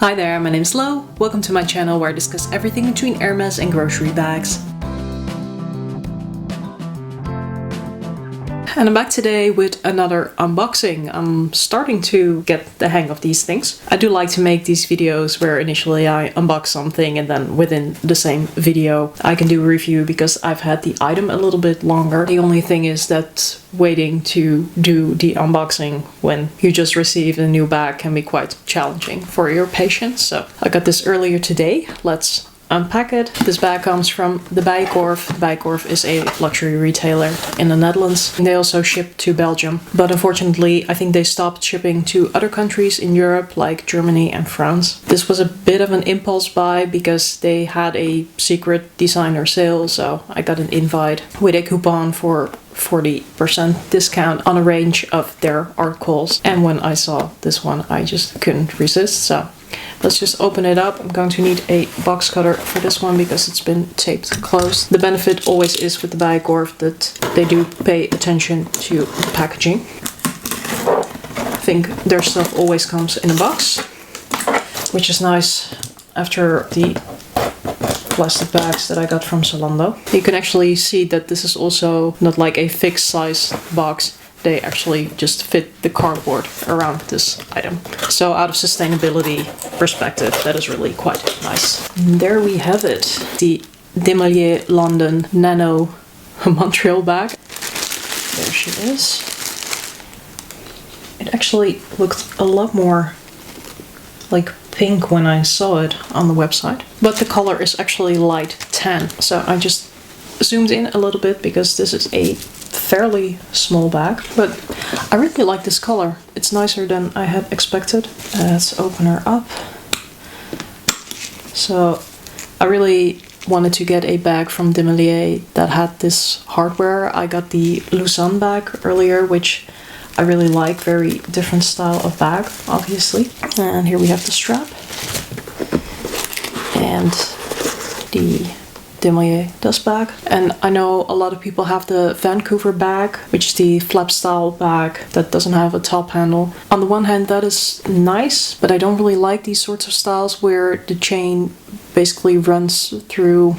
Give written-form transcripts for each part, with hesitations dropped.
Hi there, my name is Lo. Welcome to my channel where I discuss everything between Hermes and grocery bags. And I'm back today with another unboxing. I'm starting to get the hang of these things. I do like to make these videos where initially I unbox something and then within the same video I can do a review because I've had the item a little bit longer. The only thing is that waiting to do the unboxing when you just received a new bag can be quite challenging for your patience. So I got this earlier today. Let's unpack it. This bag comes from the Bijenkorf. Bijenkorf is a luxury retailer in the Netherlands. They also ship to Belgium, but unfortunately I think they stopped shipping to other countries in Europe like Germany and France. This was a bit of an impulse buy because they had a secret designer sale, so I got an invite with a coupon for 40% discount on a range of their articles, and when I saw this one I just couldn't resist. So let's just open it up. I'm going to need a box cutter for this one because it's been taped closed. The benefit always is with the Bijenkorf that they do pay attention to the packaging. I think their stuff always comes in a box, which is nice after the plastic bags that I got from Zalando. You can actually see that this is also not like a fixed size box. They actually just fit the cardboard around this item. So out of sustainability perspective, that is really quite nice. And there we have it. The DeMellier London Nano Montreal bag. There she is. It actually looked a lot more like pink when I saw it on the website, but the color is actually light tan. So I just zoomed in a little bit because this is a fairly small bag, but I really like this color. It's nicer than I had expected. Let's open her up. So I really wanted to get a bag from DeMellier that had this hardware. I got the Lausanne bag earlier, which I really like. Very different style of bag, obviously. And here we have the strap and the DeMellier dust bag. And I know a lot of people have the Vancouver bag, which is the flap style bag that doesn't have a top handle. On the one hand, that is nice, but I don't really like these sorts of styles where the chain basically runs through.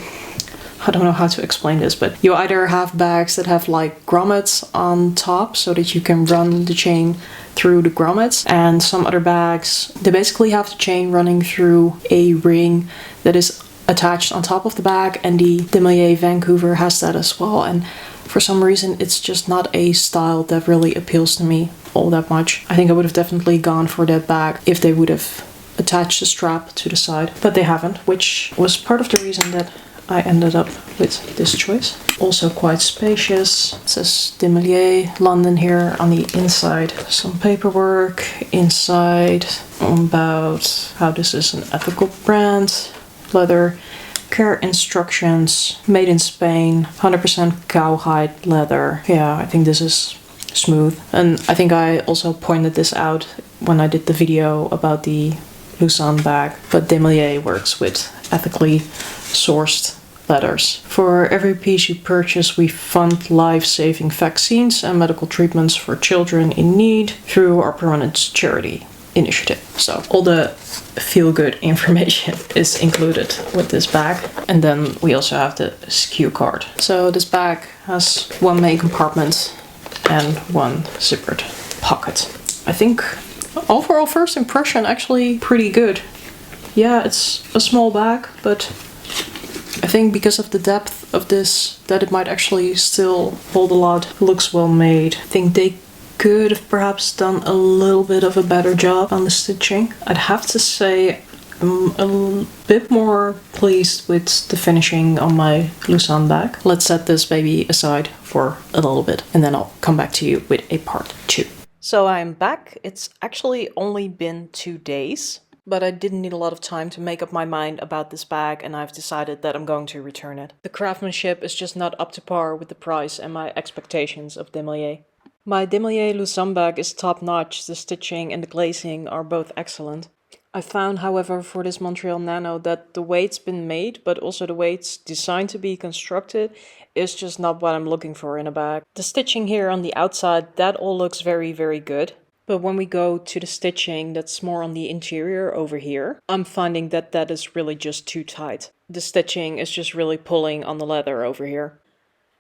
I don't know how to explain this, but you either have bags that have like grommets on top so that you can run the chain through the grommets, and some other bags, they basically have the chain running through a ring that is attached on top of the bag, and the DeMellier Vancouver has that as well. And for some reason it's just not a style that really appeals to me all that much. I think I would have definitely gone for that bag if they would have attached the strap to the side, but they haven't, which was part of the reason that I ended up with this choice. Also quite spacious. It says DeMellier London here on the inside. Some paperwork inside about how this is an ethical brand. Leather care instructions, made in Spain, 100% cowhide leather. Yeah, I think this is smooth. And I think I also pointed this out when I did the video about the Lausanne bag, but DeMellier works with ethically sourced leathers. For every piece you purchase, we fund life-saving vaccines and medical treatments for children in need through our permanent charity initiative. So all the feel-good information is included with this bag. And then we also have the SKU card. So this bag has one main compartment and one zippered pocket. I think overall first impression actually pretty good. Yeah, it's a small bag, but I think because of the depth of this that it might actually still hold a lot. Looks well made. I think they could have perhaps done a little bit of a better job on the stitching. I'd have to say I'm a bit more pleased with the finishing on my Lausanne bag. Let's set this baby aside for a little bit and then I'll come back to you with a part 2. So I'm back. It's actually only been 2 days, but I didn't need a lot of time to make up my mind about this bag, and I've decided that I'm going to return it. The craftsmanship is just not up to par with the price and my expectations of DeMellier. My DeMellier Lausanne bag is top-notch. The stitching and the glazing are both excellent. I found, however, for this Montreal Nano that the way it's been made, but also the way it's designed to be constructed, is just not what I'm looking for in a bag. The stitching here on the outside, that all looks very, very good. But when we go to the stitching that's more on the interior over here, I'm finding that that is really just too tight. The stitching is just really pulling on the leather over here.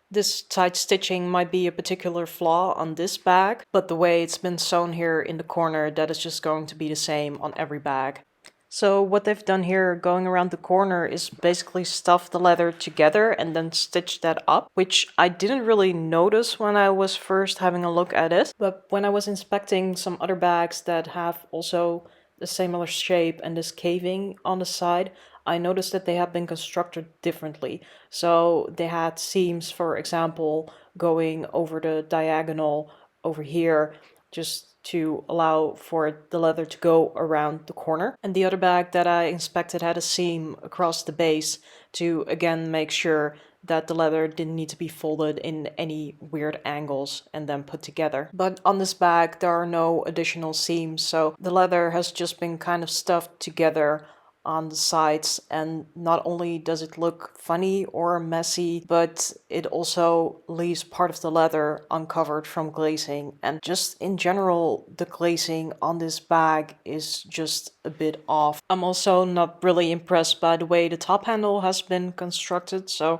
This tight stitching might be a particular flaw on this bag, but the way it's been sewn here in the corner, that is just going to be the same on every bag. So what they've done here going around the corner is basically stuff the leather together and then stitch that up, which I didn't really notice when I was first having a look at it. But when I was inspecting some other bags that have also the similar shape and this caving on the side, I noticed that they have been constructed differently. So they had seams, for example, going over the diagonal over here, just to allow for the leather to go around the corner. And the other bag that I inspected had a seam across the base to again make sure that the leather didn't need to be folded in any weird angles and then put together. But on this bag there are no additional seams, so the leather has just been kind of stuffed together on the sides, and not only does it look funny or messy, but it also leaves part of the leather uncovered from glazing, and just in general the glazing on this bag is just a bit off. I'm also not really impressed by the way the top handle has been constructed. So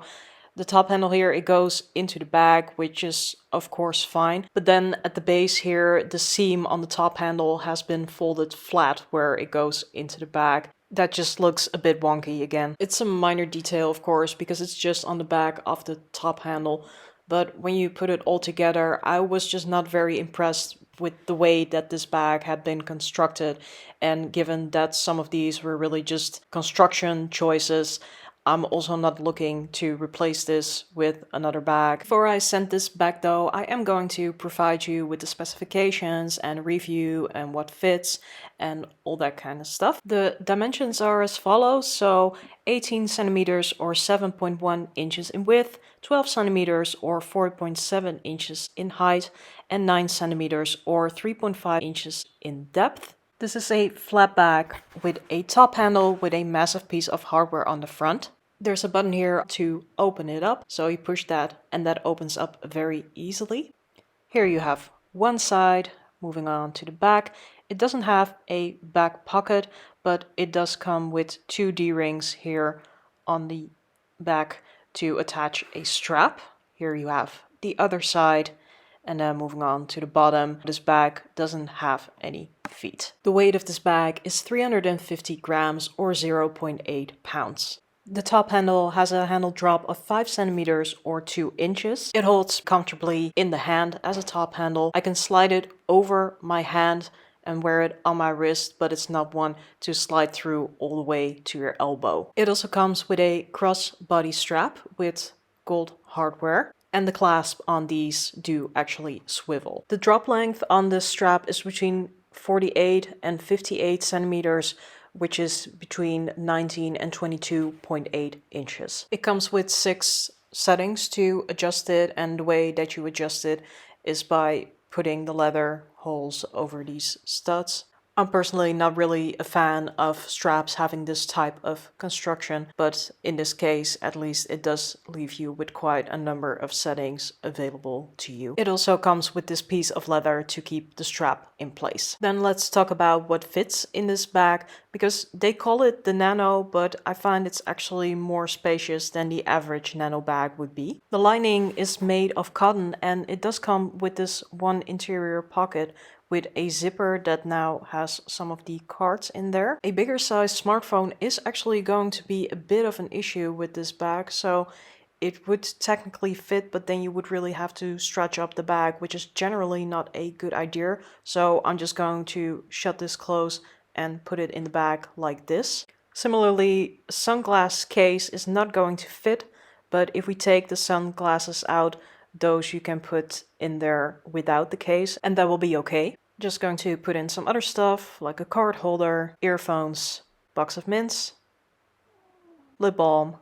the top handle here, it goes into the bag, which is of course fine. But then at the base here, the seam on the top handle has been folded flat where it goes into the bag. That just looks a bit wonky again. It's a minor detail, of course, because it's just on the back of the top handle. But when you put it all together, I was just not very impressed with the way that this bag had been constructed. And given that some of these were really just construction choices, I'm also not looking to replace this with another bag. Before I send this back though, I am going to provide you with the specifications and review and what fits and all that kind of stuff. The dimensions are as follows. So 18 centimeters or 7.1 inches in width, 12 centimeters or 4.7 inches in height, and 9 centimeters or 3.5 inches in depth. This is a flat bag with a top handle with a massive piece of hardware on the front. There's a button here to open it up, so you push that and that opens up very easily. Here you have one side. Moving on to the back. It doesn't have a back pocket, but it does come with two D-rings here on the back to attach a strap. Here you have the other side. And then moving on to the bottom, this bag doesn't have any feet. The weight of this bag is 350 grams or 0.8 pounds. The top handle has a handle drop of 5 centimeters or 2 inches. It holds comfortably in the hand as a top handle. I can slide it over my hand and wear it on my wrist, but it's not one to slide through all the way to your elbow. It also comes with a cross-body strap with gold hardware. And the clasp on these do actually swivel. The drop length on this strap is between 48 and 58 centimeters, which is between 19 and 22.8 inches. It comes with 6 settings to adjust it, and the way that you adjust it is by putting the leather holes over these studs. I'm personally not really a fan of straps having this type of construction, but in this case, at least it does leave you with quite a number of settings available to you. It also comes with this piece of leather to keep the strap in place. Then let's talk about what fits in this bag, because they call it the Nano, but I find it's actually more spacious than the average Nano bag would be. The lining is made of cotton, and it does come with this one interior pocket with a zipper that now has some of the cards in there. A bigger size smartphone is actually going to be a bit of an issue with this bag, so it would technically fit, but then you would really have to stretch up the bag, which is generally not a good idea. So I'm just going to shut this close and put it in the bag like this. Similarly, sunglass case is not going to fit, but if we take the sunglasses out, those you can put in there without the case, and that will be okay. Just going to put in some other stuff like a card holder, earphones, box of mints, lip balm,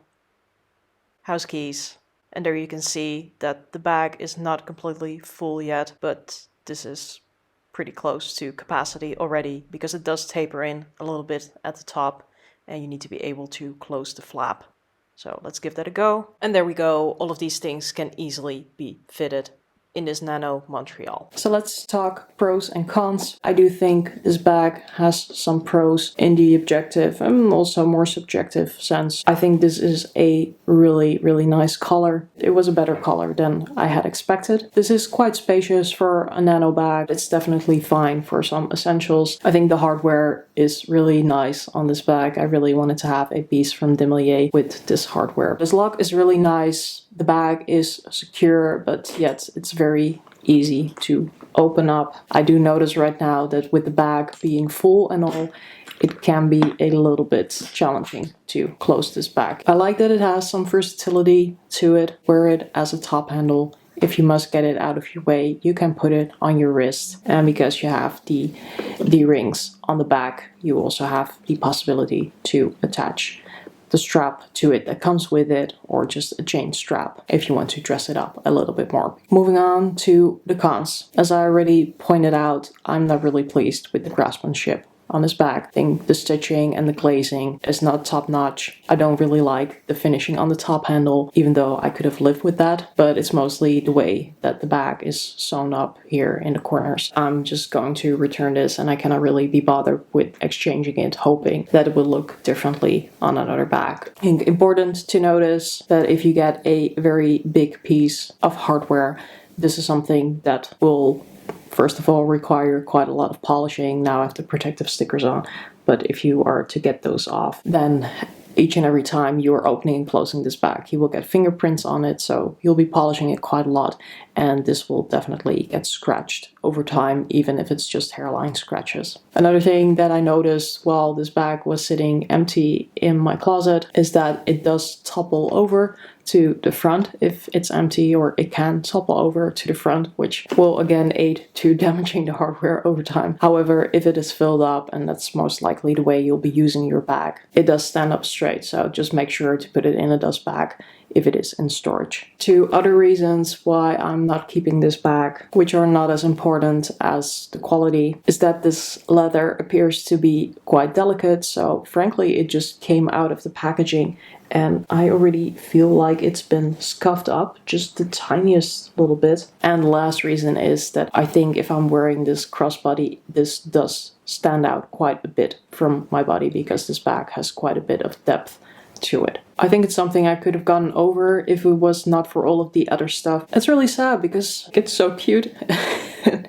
house keys, and there you can see that the bag is not completely full yet, but this is pretty close to capacity already because it does taper in a little bit at the top and you need to be able to close the flap. So let's give that a go. And there we go. All of these things can easily be fitted in this Nano Montreal. So let's talk pros and cons. I do think this bag has some pros in the objective and also more subjective sense. I think this is a really, really nice color. It was a better color than I had expected. This is quite spacious for a nano bag. It's definitely fine for some essentials. I think the hardware is really nice on this bag. I really wanted to have a piece from DeMellier with this hardware. This lock is really nice. The bag is secure, but yet it's very easy to open up. I do notice right now that with the bag being full and all, it can be a little bit challenging to close this bag. I like that it has some versatility to it. Wear it as a top handle. If you must get it out of your way, you can put it on your wrist. And because you have the rings on the back, you also have the possibility to attach the strap to it that comes with it, or just a chain strap if you want to dress it up a little bit more. Moving on to the cons. As I already pointed out, I'm not really pleased with the craftsmanship on this bag. I think the stitching and the glazing is not top notch. I don't really like the finishing on the top handle, even though I could have lived with that, but it's mostly the way that the bag is sewn up here in the corners. I'm just going to return this, and I cannot really be bothered with exchanging it, hoping that it will look differently on another bag. I think important to notice that if you get a very big piece of hardware, this is something that will first of all require quite a lot of polishing. Now I have the protective stickers on, but if you are to get those off, then each and every time you are opening and closing this bag, you will get fingerprints on it, so you'll be polishing it quite a lot, and this will definitely get scratched over time, even if it's just hairline scratches. Another thing that I noticed while this bag was sitting empty in my closet is that it does topple over to the front if it's empty, or it can topple over to the front, which will again aid to damaging the hardware over time. However, if it is filled up, and that's most likely the way you'll be using your bag, it does stand up straight, so just make sure to put it in a dust bag if it is in storage. Two other reasons why I'm not keeping this bag, which are not as important as the quality, is that this leather appears to be quite delicate, so frankly it just came out of the packaging and I already feel like it's been scuffed up just the tiniest little bit. And the last reason is that I think if I'm wearing this crossbody, this does stand out quite a bit from my body, because this bag has quite a bit of depth to it. I think it's something I could have gotten over if it was not for all of the other stuff. It's really sad because it's so cute.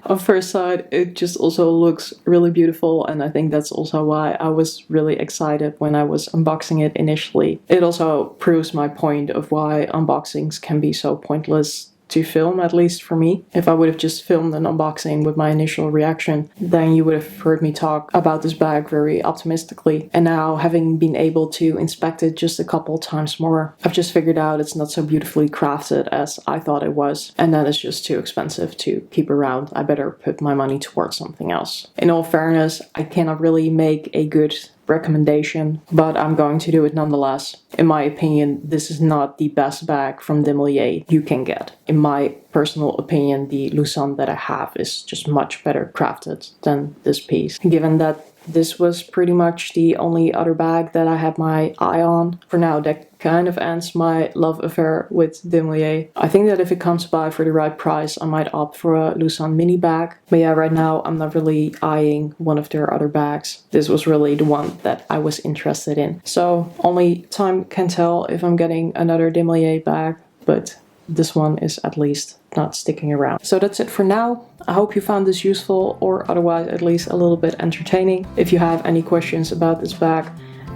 On first sight, it just also looks really beautiful, and I think that's also why I was really excited when I was unboxing it initially. It also proves my point of why unboxings can be so pointless to film, at least for me. If I would have just filmed an unboxing with my initial reaction, then you would have heard me talk about this bag very optimistically. And now, having been able to inspect it just a couple times more, I've just figured out it's not so beautifully crafted as I thought it was, and that is just too expensive to keep around. I better put my money towards something else. In all fairness, I cannot really make a good recommendation, but I'm going to do it nonetheless. In my opinion, this is not the best bag from DeMellier you can get. In my personal opinion, the Lucerne that I have is just much better crafted than this piece. Given that this was pretty much the only other bag that I had my eye on for now, that kind of ends my love affair with DeMellier. I think that if it comes by for the right price, I might opt for a Lucerne mini bag. But yeah, right now I'm not really eyeing one of their other bags. This was really the one that I was interested in. So only time can tell if I'm getting another DeMellier bag, but this one is at least not sticking around. So that's it for now. I hope you found this useful, or otherwise at least a little bit entertaining. If you have any questions about this bag,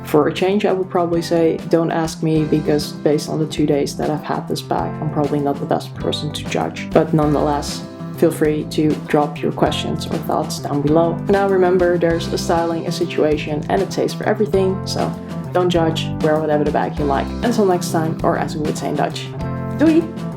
for a change I would probably say don't ask me, because based on the 2 days that I've had this bag, I'm probably not the best person to judge. But nonetheless, feel free to drop your questions or thoughts down below. Now remember, there's a styling, a situation, and a taste for everything, so don't judge, wear whatever the bag you like. Until next time, or as we would say in Dutch, doei!